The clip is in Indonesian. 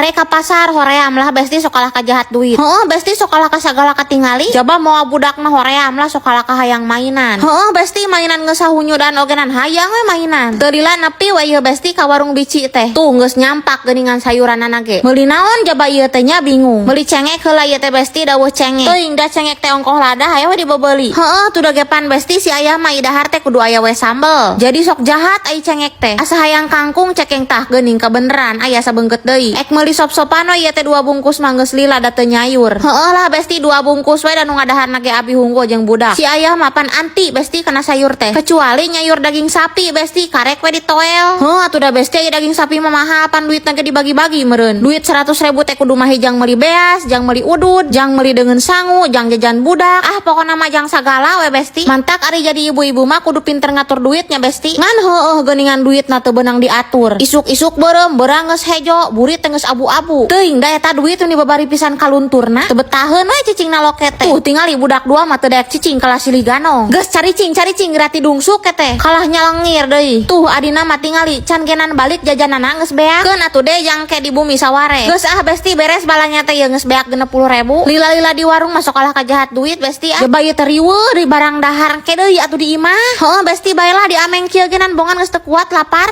Mereka pasar hoream lah besti sokalah kajahat duit. Besti sokalah kasagala katingali. Coba mau budakna hoream lah sokalah kahayang mainan. Besti mainan ngesahunyu dan ogenan hayang we mainan. Terila nepi we ieu besti ka warung bici teh. Tuh geus nyampak geuningan sayuran ge. Meuli naon coba ieu teh nya bingung. Meuli cengek heula ieu teh besti dawuh cengek. Teuing da cengek teh ongkoh lada haye we dibebeuli. Tuh dagepan besti si ayah mah idahar teh kudu aya we sambel. Jadi sok jahat ai cengek teh. Asa hayang kangkung cekeng tah geuning kabeneran aya sabeungkeut deui. Ek meuli sop-sopano ieu teh 2 bungkus mah geus lila da teu nyayur. Lah besti 2 bungkus we da nu ngadaharna ge abi hungkul jeung budak. Si ayah mah pan anti besti kana sayur teh. Kecuali nyayur daging sapi besti karek we ditoel. Atuh da besti aya daging sapi mah mahal pan duitna ge dibagi-bagi meureun. Duit 100.000 teh kudu mah jang meuli beas, jang meuli udud, jang meuli deungeun sangu, jang jajan budak. Pokona mah jang sagala we besti. Mantak ari jadi ibu-ibu mah kudu pinter ngatur duitnya besti. Ngan geuningan duitna teu beunang diatur. Isuk-isuk beureum, beurang geus hejo, burit teh geus abu-abu. Teuing da eta duit nu dibabari pisan kalunturna. Teu betaheun we cicingna loket teh. Tingali budak 2 mah teu daek cicing kalah silih ganong. Geus caricing grati dungsuk teh. Kalah nyalengir deui. Tuh adina mah tingali can genan balik jajanana geus beak. Keun atuh deh jangke di bumi saware. Geus besti beres balanya teh geus beak 60.000. Lila-lila di warung masuk kalah kajahat duit besti. Coba ieu teh riweuh di barang dahar ke deui atuh di imah. Besti baelah di ameng kieu genan bongan geus teu kuat lapar.